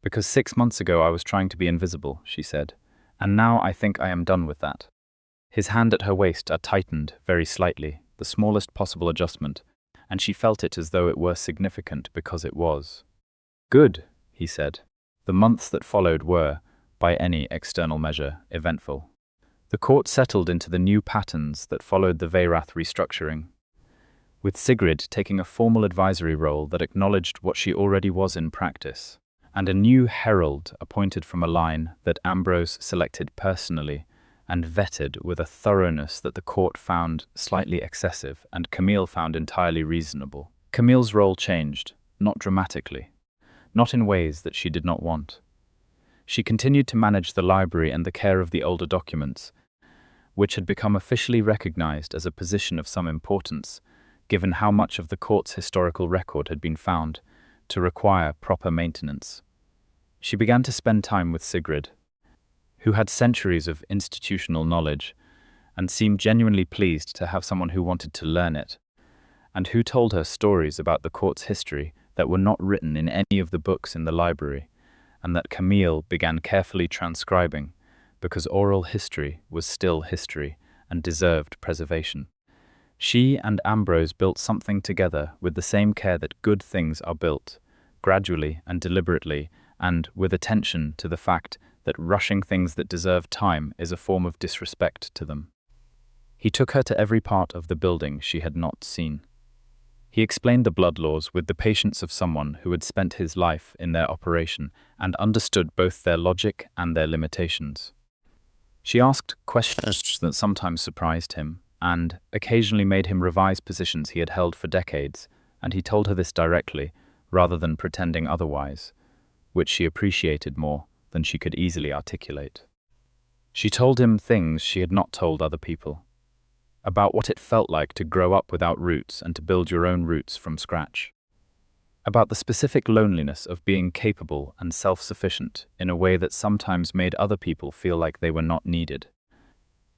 "Because 6 months ago I was trying to be invisible," she said, "and now I think I am done with that." His hand at her waist tightened very slightly, the smallest possible adjustment, and she felt it as though it were significant because it was. "Good," he said. The months that followed were, by any external measure, eventful. The court settled into the new patterns that followed the Veyrath restructuring, with Sigrid taking a formal advisory role that acknowledged what she already was in practice, and a new herald appointed from a line that Ambrose selected personally and vetted with a thoroughness that the court found slightly excessive and Camille found entirely reasonable. Camille's role changed, not dramatically, not in ways that she did not want. She continued to manage the library and the care of the older documents, which had become officially recognized as a position of some importance, given how much of the court's historical record had been found to require proper maintenance. She began to spend time with Sigrid, who had centuries of institutional knowledge and seemed genuinely pleased to have someone who wanted to learn it, and who told her stories about the court's history that were not written in any of the books in the library, and that Camille began carefully transcribing, because oral history was still history and deserved preservation. She and Ambrose built something together with the same care that good things are built, gradually and deliberately, and with attention to the fact that rushing things that deserve time is a form of disrespect to them. He took her to every part of the building she had not seen. He explained the blood laws with the patience of someone who had spent his life in their operation and understood both their logic and their limitations. She asked questions that sometimes surprised him and occasionally made him revise positions he had held for decades, and he told her this directly, rather than pretending otherwise, which she appreciated more than she could easily articulate. She told him things she had not told other people, about what it felt like to grow up without roots and to build your own roots from scratch, about the specific loneliness of being capable and self-sufficient in a way that sometimes made other people feel like they were not needed,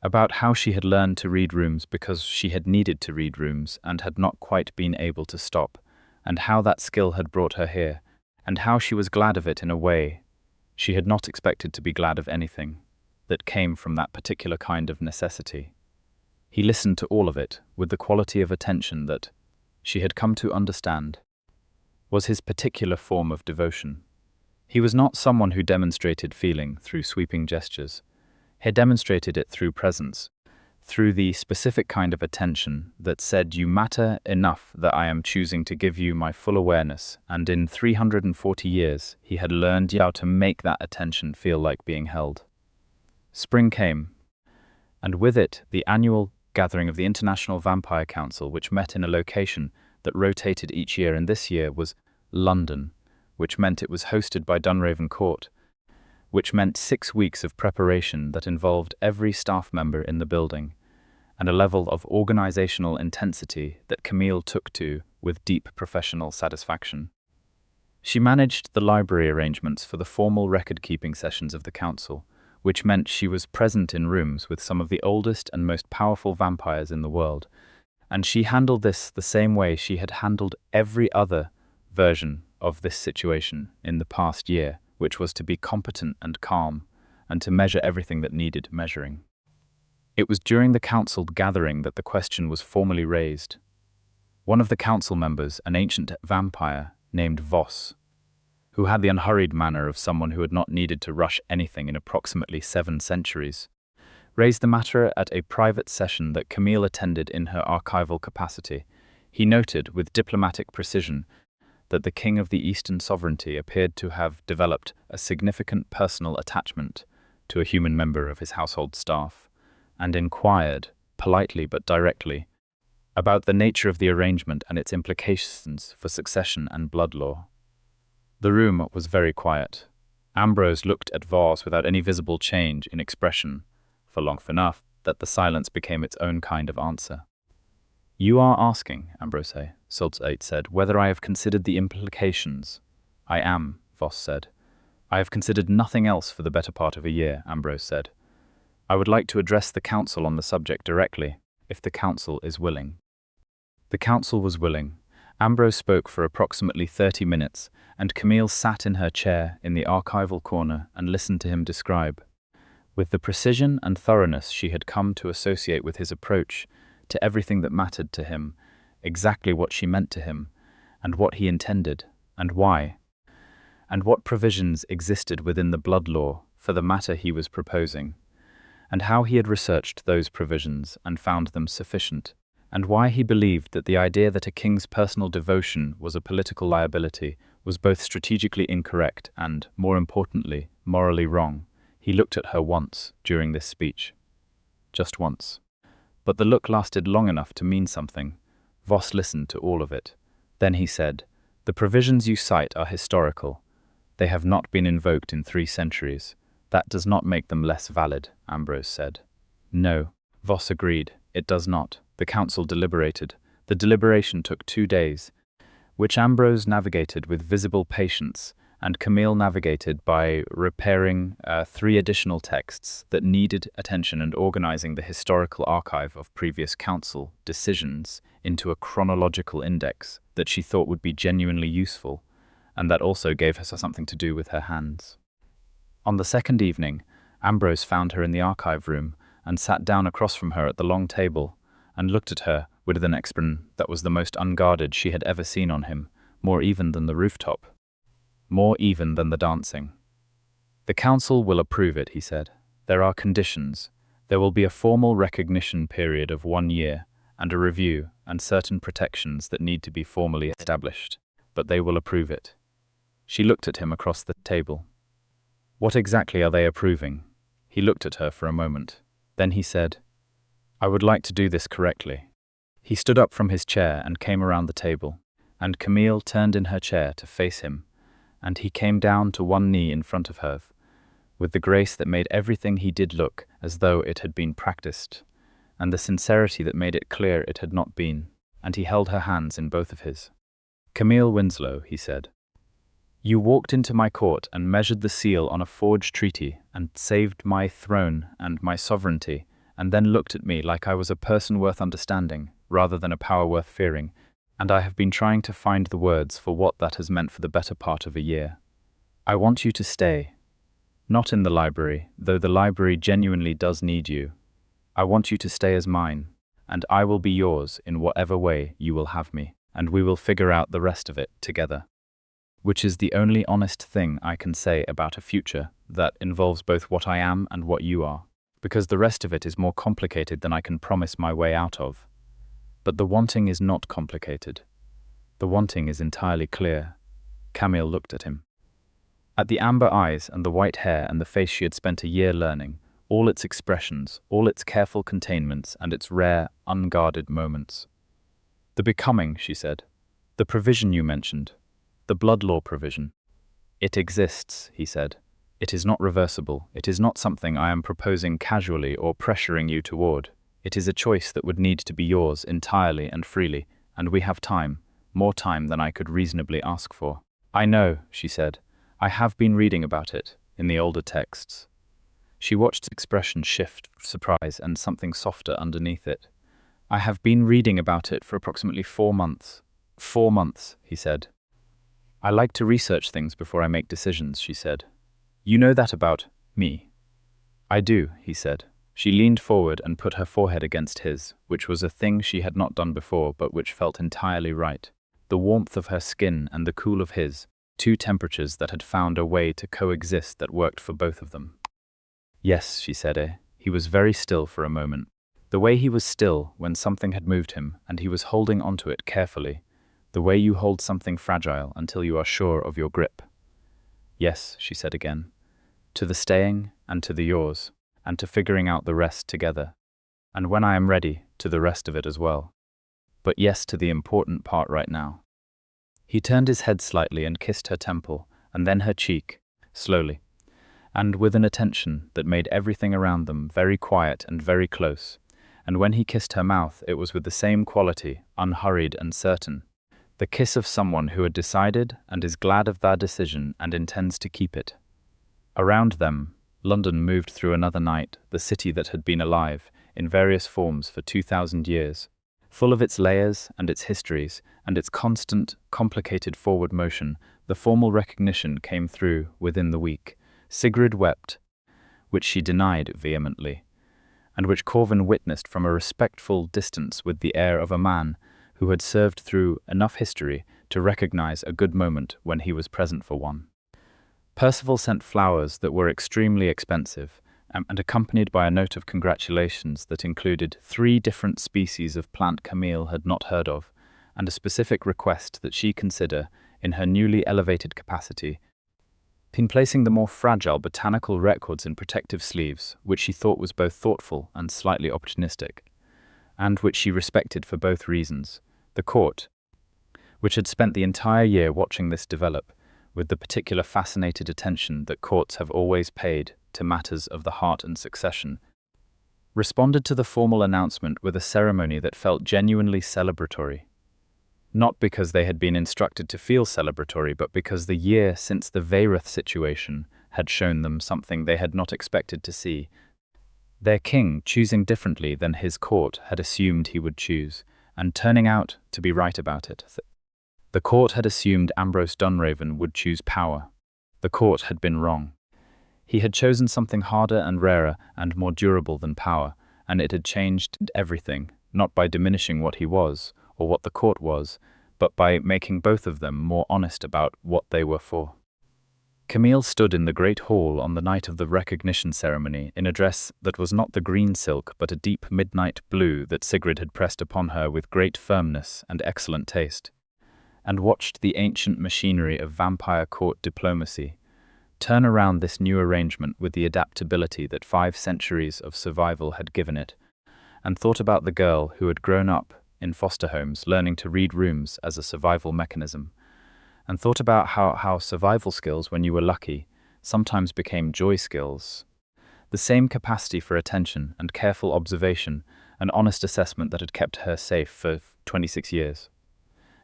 about how she had learned to read rooms because she had needed to read rooms and had not quite been able to stop, and how that skill had brought her here, and how she was glad of it in a way she had not expected to be glad of anything that came from that particular kind of necessity. He listened to all of it with the quality of attention that, she had come to understand, was his particular form of devotion. He was not someone who demonstrated feeling through sweeping gestures. He demonstrated it through presence, through the specific kind of attention that said, "You matter enough that I am choosing to give you my full awareness," and in 340 years he had learned how to make that attention feel like being held. Spring came, and with it the annual gathering of the International Vampire Council, which met in a location that rotated each year, and this year was London, which meant it was hosted by Dunraven Court, which meant 6 weeks of preparation that involved every staff member in the building, and a level of organizational intensity that Camille took to with deep professional satisfaction. She managed the library arrangements for the formal record-keeping sessions of the council, which meant she was present in rooms with some of the oldest and most powerful vampires in the world, and she handled this the same way she had handled every other version of this situation in the past year, which was to be competent and calm, and to measure everything that needed measuring. It was during the council gathering that the question was formally raised. One of the council members, an ancient vampire named Voss, who had the unhurried manner of someone who had not needed to rush anything in approximately 7 centuries, raised the matter at a private session that Camille attended in her archival capacity. He noted with diplomatic precision that the king of the Eastern sovereignty appeared to have developed a significant personal attachment to a human member of his household staff, and inquired, politely but directly, about the nature of the arrangement and its implications for succession and blood law. The room was very quiet. Ambrose looked at Voss without any visible change in expression, for long enough that the silence became its own kind of answer. "You are asking," Ambrose said, "whether I have considered the implications." "I am," Voss said. "I have considered nothing else for the better part of a year," Ambrose said. "I would like to address the council on the subject directly, if the council is willing." The council was willing. Ambrose spoke for approximately 30 minutes, and Camille sat in her chair in the archival corner and listened to him describe, with the precision and thoroughness she had come to associate with his approach to everything that mattered to him, exactly what she meant to him, and what he intended, and why, and what provisions existed within the blood law for the matter he was proposing, and how he had researched those provisions and found them sufficient, and why he believed that the idea that a king's personal devotion was a political liability was both strategically incorrect and, more importantly, morally wrong. He looked at her once during this speech. Just once. But the look lasted long enough to mean something. Voss listened to all of it. Then he said, "The provisions you cite are historical. They have not been invoked in 3 centuries. That does not make them less valid," Ambrose said. "No," Voss agreed, "it does not." The council deliberated. The deliberation took 2 days, which Ambrose navigated with visible patience, and Camille navigated by repairing 3 additional texts that needed attention and organizing the historical archive of previous council decisions into a chronological index that she thought would be genuinely useful, and that also gave her something to do with her hands. On the second evening, Ambrose found her in the archive room and sat down across from her at the long table and looked at her with an expression that was the most unguarded she had ever seen on him, more even than the rooftop, more even than the dancing. "The council will approve it," he said. "There are conditions. There will be a formal recognition period of 1 year, and a review, and certain protections that need to be formally established, but they will approve it." She looked at him across the table. "What exactly are they approving?" He looked at her for a moment. Then he said, "I would like to do this correctly." He stood up from his chair and came around the table, and Camille turned in her chair to face him, and he came down to one knee in front of her, with the grace that made everything he did look as though it had been practiced, and the sincerity that made it clear it had not been, and he held her hands in both of his. "Camille Winslow," he said, "you walked into my court and measured the seal on a forged treaty and saved my throne and my sovereignty, and then looked at me like I was a person worth understanding, rather than a power worth fearing, and I have been trying to find the words for what that has meant for the better part of a year. I want you to stay. Not in the library, though the library genuinely does need you. I want you to stay as mine, and I will be yours in whatever way you will have me, and we will figure out the rest of it together. Which is the only honest thing I can say about a future that involves both what I am and what you are, because the rest of it is more complicated than I can promise my way out of. But the wanting is not complicated. The wanting is entirely clear." Camille looked at him. At the amber eyes and the white hair and the face she had spent a year learning, all its expressions, all its careful containments and its rare, unguarded moments. "The becoming," she said. "The provision you mentioned. The blood law provision. It exists, he said. It is not reversible. It is not something I am proposing casually or pressuring you toward. It is a choice that would need to be yours entirely and freely, and we have time, more time than I could reasonably ask for. I know, she said. I have been reading about it, in the older texts. She watched his expression shift, surprise, and something softer underneath it. I have been reading about it for approximately 4 months. 4 months, he said. I like to research things before I make decisions, she said. You know that about me. I do, he said. She leaned forward and put her forehead against his, which was a thing she had not done before but which felt entirely right. The warmth of her skin and the cool of his, two temperatures that had found a way to coexist that worked for both of them. Yes, she said. He was very still for a moment. The way he was still when something had moved him and he was holding onto it carefully. The way you hold something fragile until you are sure of your grip. Yes, she said again. To the staying and to the yours, and to figuring out the rest together. And when I am ready, to the rest of it as well. But yes to the important part right now. He turned his head slightly and kissed her temple, and then her cheek, slowly, and with an attention that made everything around them very quiet and very close. And when he kissed her mouth, it was with the same quality, unhurried and certain. The kiss of someone who had decided and is glad of their decision and intends to keep it. Around them, London moved through another night, the city that had been alive, in various forms for 2,000 years, full of its layers and its histories and its constant, complicated forward motion. The formal recognition came through within the week. Sigrid wept, which she denied vehemently, and which Corvin witnessed from a respectful distance with the air of a man who had served through enough history to recognize a good moment when he was present for one. Percival sent flowers that were extremely expensive, and accompanied by a note of congratulations that included 3 different species of plant Camille had not heard of, and a specific request that she consider, in her newly elevated capacity, in placing the more fragile botanical records in protective sleeves, which she thought was both thoughtful and slightly opportunistic, and which she respected for both reasons. The court, which had spent the entire year watching this develop, with the particular fascinated attention that courts have always paid to matters of the heart and succession, responded to the formal announcement with a ceremony that felt genuinely celebratory. Not because they had been instructed to feel celebratory, but because the year since the Vayreth situation had shown them something they had not expected to see. Their king choosing differently than his court had assumed he would choose, and turning out to be right about it. The court had assumed Ambrose Dunraven would choose power. The court had been wrong. He had chosen something harder and rarer and more durable than power, and it had changed everything, not by diminishing what he was, or what the court was, but by making both of them more honest about what they were for. Camille stood in the great hall on the night of the recognition ceremony in a dress that was not the green silk but a deep midnight blue that Sigrid had pressed upon her with great firmness and excellent taste, and watched the ancient machinery of vampire court diplomacy turn around this new arrangement with the adaptability that 5 centuries of survival had given it, and thought about the girl who had grown up in foster homes learning to read rooms as a survival mechanism, and thought about how survival skills, when you were lucky, sometimes became joy skills. The same capacity for attention and careful observation and honest assessment that had kept her safe for 26 years.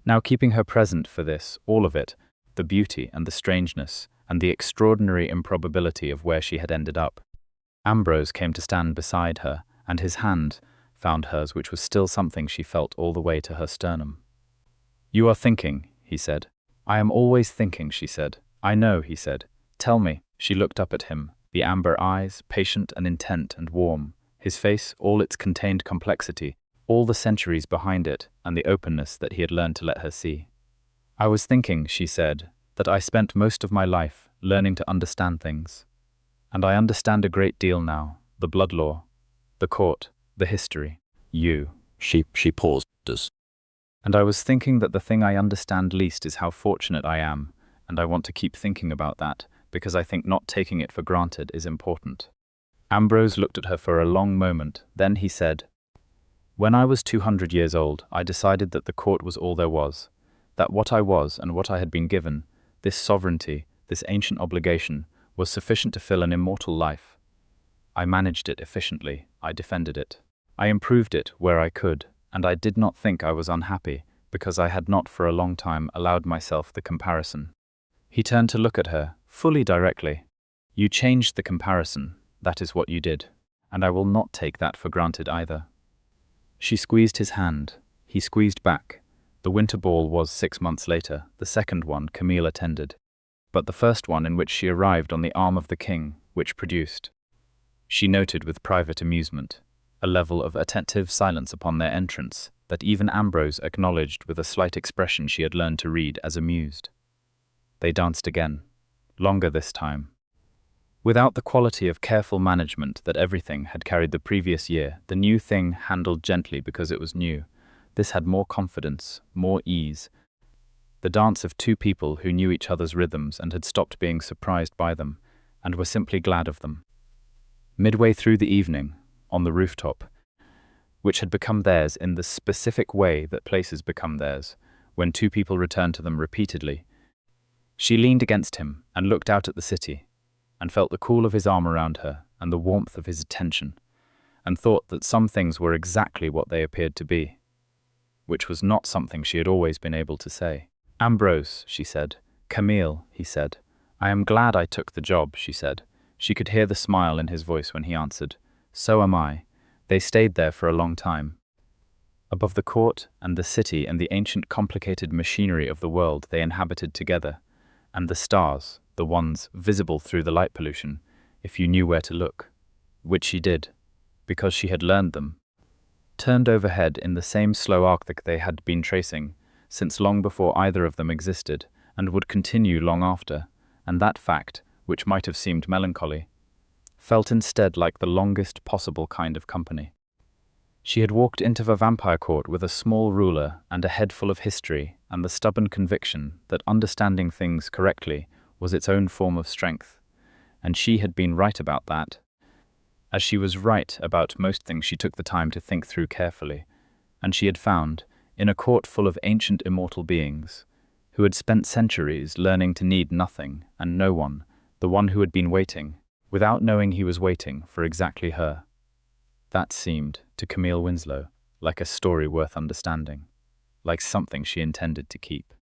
Now keeping her present for this, all of it, the beauty and the strangeness and the extraordinary improbability of where she had ended up. Ambrose came to stand beside her, and his hand found hers, which was still something she felt all the way to her sternum. "You are thinking," he said. "I am always thinking," she said. "I know," he said. "Tell me." She looked up at him, the amber eyes, patient and intent and warm, his face, all its contained complexity, all the centuries behind it, and the openness that he had learned to let her see. "I was thinking," she said, "that I spent most of my life learning to understand things. And I understand a great deal now, the blood law, the court, the history. You."
She paused.
"And I was thinking that the thing I understand least is how fortunate I am, and I want to keep thinking about that, because I think not taking it for granted is important." Ambrose looked at her for a long moment, then he said, "When I was 200 years old, I decided that the court was all there was, that what I was and what I had been given, this sovereignty, this ancient obligation, was sufficient to fill an immortal life. I managed it efficiently, I defended it. I improved it where I could, and I did not think I was unhappy, because I had not for a long time allowed myself the comparison. He turned to look at her, fully directly. You changed the comparison, that is what you did, and I will not take that for granted either. She squeezed his hand. He squeezed back. The winter ball was 6 months later, the second one Camille attended, but the first one in which she arrived on the arm of the king, which produced. She noted with private amusement a level of attentive silence upon their entrance that even Ambrose acknowledged with a slight expression she had learned to read as amused. They danced again, longer this time. Without the quality of careful management that everything had carried the previous year, the new thing handled gently because it was new. This had more confidence, more ease. The dance of two people who knew each other's rhythms and had stopped being surprised by them, and were simply glad of them. Midway through the evening, on the rooftop, which had become theirs in the specific way that places become theirs, when two people return to them repeatedly, she leaned against him and looked out at the city, and felt the cool of his arm around her and the warmth of his attention, and thought that some things were exactly what they appeared to be, which was not something she had always been able to say. Ambrose, she said. Camille, he said. I am glad I took the job, she said. She could hear the smile in his voice when he answered. So am I. They stayed there for a long time. Above the court and the city and the ancient complicated machinery of the world they inhabited together, and the stars, the ones visible through the light pollution, if you knew where to look, which she did, because she had learned them, turned overhead in the same slow arc that they had been tracing, since long before either of them existed, and would continue long after, and that fact, which might have seemed melancholy, felt instead like the longest possible kind of company. She had walked into the vampire court with a small ruler and a head full of history and the stubborn conviction that understanding things correctly was its own form of strength, and she had been right about that. As she was right about most things she took the time to think through carefully, and she had found, in a court full of ancient immortal beings, who had spent centuries learning to need nothing and no one, the one who had been waiting, without knowing he was waiting for exactly her. That seemed, to Camille Winslow, like a story worth understanding, like something she intended to keep.